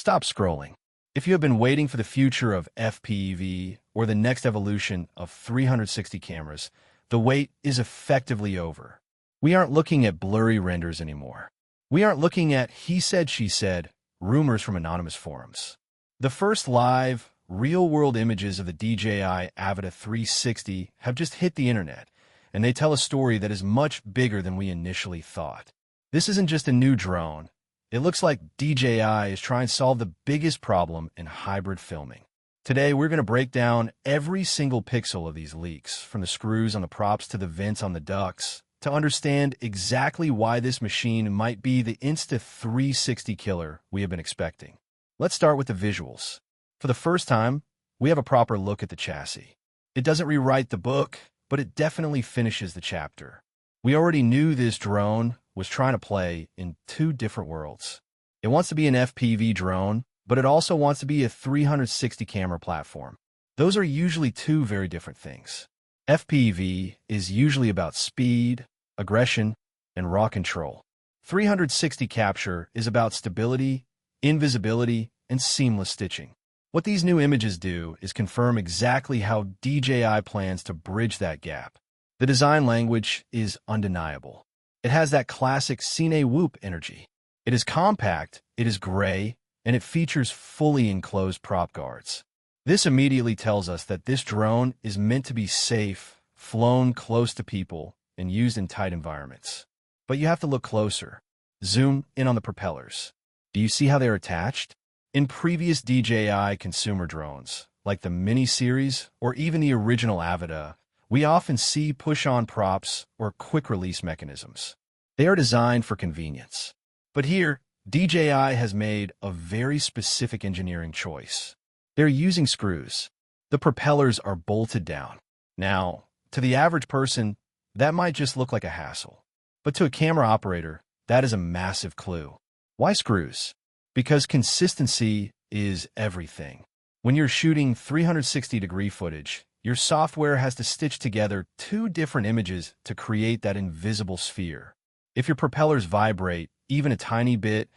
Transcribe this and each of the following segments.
Stop scrolling. If you have been waiting for the future of FPV or the next evolution of 360 cameras, the wait is effectively over. We aren't looking at blurry renders anymore. We aren't looking at he said, she said, rumors from anonymous forums. The first live, real-world images of the DJI Avata 360 have just hit the internet, and they tell a story that is much bigger than we initially thought. This isn't just a new drone. It looks like DJI is trying to solve the biggest problem in hybrid filming. Today, we're going to break down every single pixel of these leaks, from the screws on the props to the vents on the ducts, to understand exactly why this machine might be the Insta360 Killer we have been expecting. Let's start with the visuals. For the first time, we have a proper look at the chassis. It doesn't rewrite the book, but it definitely finishes the chapter. We already knew this drone was trying to play in two different worlds. It wants to be an FPV drone, but it also wants to be a 360 camera platform. Those are usually two very different things. FPV is usually about speed, aggression, and raw control. 360 capture is about stability, invisibility, and seamless stitching. What these new images do is confirm exactly how DJI plans to bridge that gap. The design language is undeniable. It has that classic cine whoop energy. It is compact, it is gray, and it features fully enclosed prop guards. This immediately tells us that this drone is meant to be safe, flown close to people, and used in tight environments. But you have to look closer. Zoom in on the propellers. Do you see how they're attached? In previous DJI consumer drones, like the Mini series or even the original Avata, we often see push-on props or quick-release mechanisms. They are designed for convenience. But here, DJI has made a very specific engineering choice. They're using screws. The propellers are bolted down. Now, to the average person, that might just look like a hassle. But to a camera operator, that is a massive clue. Why screws? Because consistency is everything. When you're shooting 360-degree footage, your software has to stitch together two different images to create that invisible sphere. If your propellers vibrate even a tiny bit,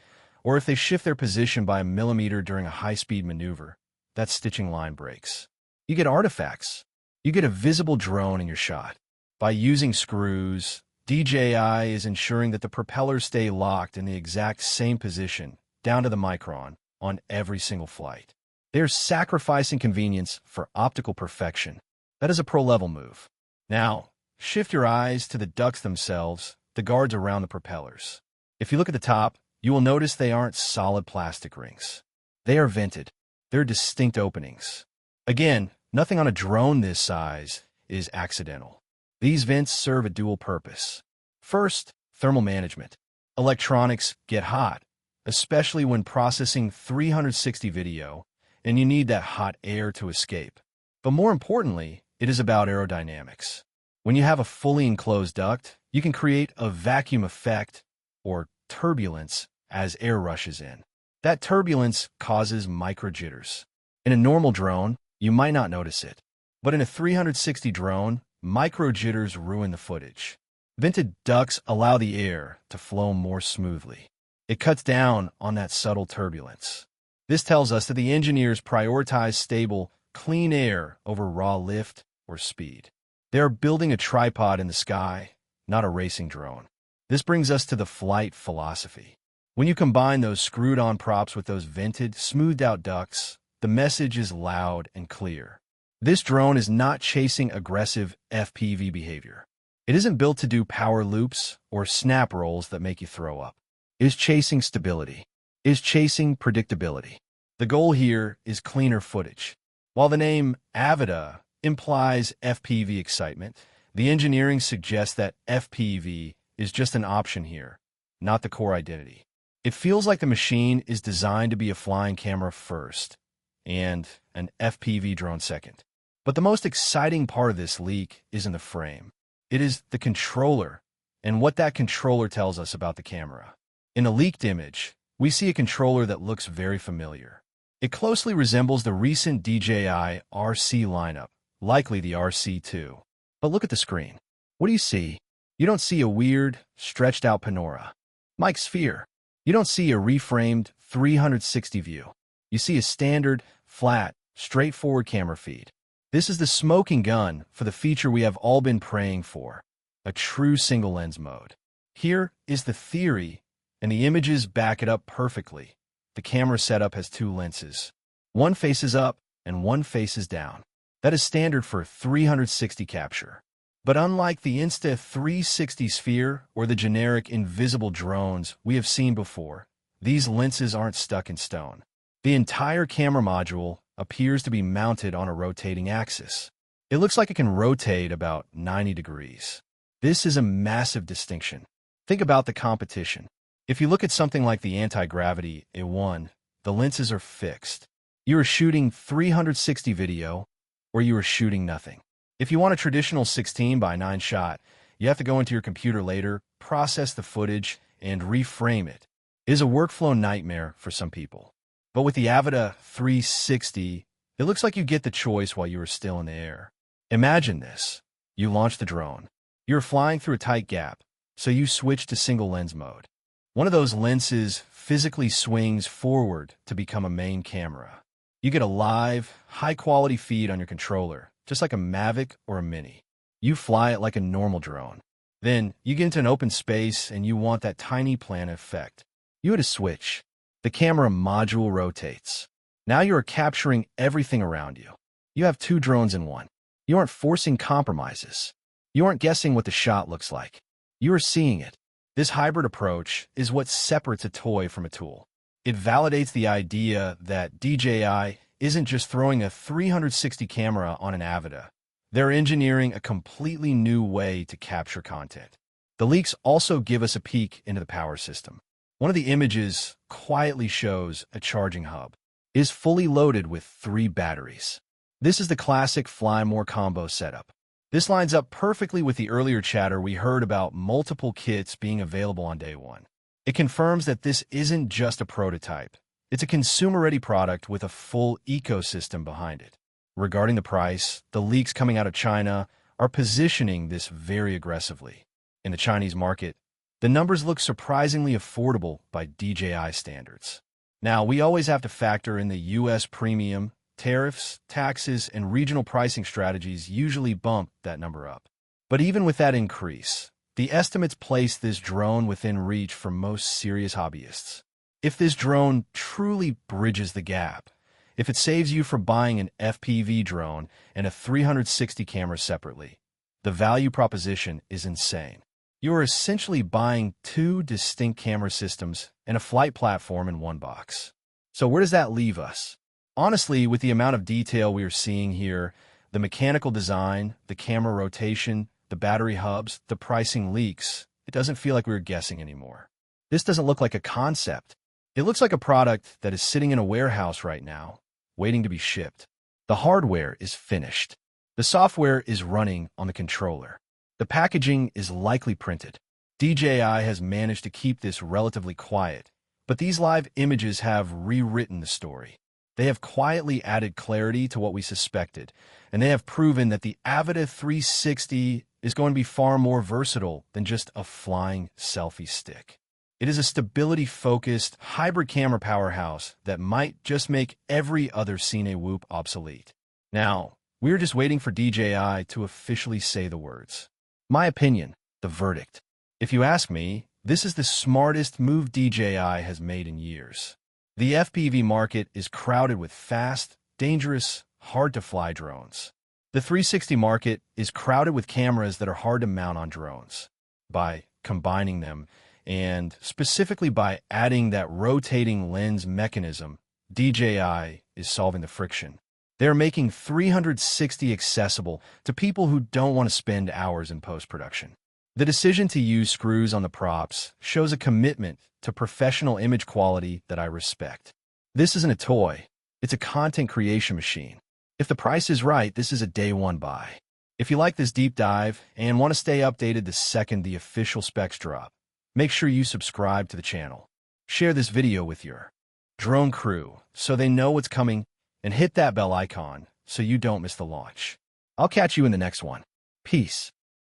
or if they shift their position by a millimeter during a high-speed maneuver, that stitching line breaks. You get artifacts. You get a visible drone in your shot. By using screws, DJI is ensuring that the propellers stay locked in the exact same position, down to the micron, on every single flight. They're sacrificing convenience for optical perfection. That is a pro-level move. Now, shift your eyes to the ducts themselves, the guards around the propellers. If you look at the top, you will notice they aren't solid plastic rings. They are vented. They're distinct openings. Again, nothing on a drone this size is accidental. These vents serve a dual purpose. First, thermal management. Electronics get hot, especially when processing 360 video, and you need that hot air to escape. But more importantly, it is about aerodynamics. When you have a fully enclosed duct, you can create a vacuum effect, or turbulence, as air rushes in. That turbulence causes micro-jitters. In a normal drone, you might not notice it. But in a 360 drone, micro-jitters ruin the footage. Vented ducts allow the air to flow more smoothly. It cuts down on that subtle turbulence. This tells us that the engineers prioritize stable, clean air over raw lift or speed. They are building a tripod in the sky, not a racing drone. This brings us to the flight philosophy. When you combine those screwed-on props with those vented, smoothed-out ducts, the message is loud and clear. This drone is not chasing aggressive FPV behavior. It isn't built to do power loops or snap rolls that make you throw up. It is chasing stability. It is chasing predictability. The goal here is cleaner footage. While the name Avata implies FPV excitement, the engineering suggests that FPV is just an option here, not the core identity. It feels like the machine is designed to be a flying camera first and an FPV drone second. But the most exciting part of this leak is in the frame. It is the controller and what that controller tells us about the camera. In a leaked image, we see a controller that looks very familiar. It closely resembles the recent DJI RC lineup, likely the RC2. But look at the screen. What do you see? You don't see a weird, stretched-out Panora. Mike Sphere. You don't see a reframed 360 view. You see a standard, flat, straightforward camera feed. This is the smoking gun for the feature we have all been praying for, a true single lens mode. Here is the theory, and the images back it up perfectly. The camera setup has two lenses. One faces up and one faces down. That is standard for 360 capture. But unlike the Insta360 Sphere or the generic invisible drones we have seen before, these lenses aren't stuck in stone. The entire camera module appears to be mounted on a rotating axis. It looks like it can rotate about 90 degrees. This is a massive distinction. Think about the competition. If you look at something like the anti-gravity A1, the lenses are fixed. You are shooting 360 video, or you are shooting nothing. If you want a traditional 16:9 shot, you have to go into your computer later, process the footage, and reframe it. It is a workflow nightmare for some people. But with the Avata 360, it looks like you get the choice while you are still in the air. Imagine this. You launch the drone. You're flying through a tight gap, so you switch to single lens mode. One of those lenses physically swings forward to become a main camera. You get a live, high-quality feed on your controller, just like a Mavic or a Mini. You fly it like a normal drone. Then, you get into an open space and you want that tiny planet effect. You hit a switch. The camera module rotates. Now you are capturing everything around you. You have two drones in one. You aren't forcing compromises. You aren't guessing what the shot looks like. You are seeing it. This hybrid approach is what separates a toy from a tool. It validates the idea that DJI isn't just throwing a 360 camera on an Avata. They're engineering a completely new way to capture content. The leaks also give us a peek into the power system. One of the images quietly shows a charging hub. It is fully loaded with 3 batteries. This is the classic Fly More combo setup. This lines up perfectly with the earlier chatter we heard about multiple kits being available on day one. It confirms that this isn't just a prototype. It's a consumer-ready product with a full ecosystem behind it. Regarding the price, the leaks coming out of China are positioning this very aggressively. In the Chinese market, the numbers look surprisingly affordable by DJI standards. Now, we always have to factor in the US premium, tariffs, taxes, and regional pricing strategies usually bump that number up. But even with that increase, the estimates place this drone within reach for most serious hobbyists. If this drone truly bridges the gap, if it saves you from buying an FPV drone and a 360 camera separately, the value proposition is insane. You are essentially buying 2 distinct camera systems and a flight platform in one box. So where does that leave us? Honestly, with the amount of detail we are seeing here, the mechanical design, the camera rotation, the battery hubs, the pricing leaks, it doesn't feel like we're guessing anymore. This doesn't look like a concept. It looks like a product that is sitting in a warehouse right now, waiting to be shipped. The hardware is finished. The software is running on the controller. The packaging is likely printed. DJI has managed to keep this relatively quiet, but these live images have rewritten the story. They have quietly added clarity to what we suspected, and they have proven that the Avata 360 is going to be far more versatile than just a flying selfie stick. It is a stability-focused, hybrid camera powerhouse that might just make every other Cine Whoop obsolete. Now, we're just waiting for DJI to officially say the words. My opinion, the verdict. If you ask me, this is the smartest move DJI has made in years. The FPV market is crowded with fast, dangerous, hard-to-fly drones. The 360 market is crowded with cameras that are hard to mount on drones. By combining them, and specifically by adding that rotating lens mechanism, DJI is solving the friction. They're making 360 accessible to people who don't want to spend hours in post-production. The decision to use screws on the props shows a commitment to professional image quality that I respect. This isn't a toy. It's a content creation machine. If the price is right, this is a day one buy. If you like this deep dive and want to stay updated the second the official specs drop, make sure you subscribe to the channel. Share this video with your drone crew so they know what's coming, and hit that bell icon so you don't miss the launch. I'll catch you in the next one. Peace.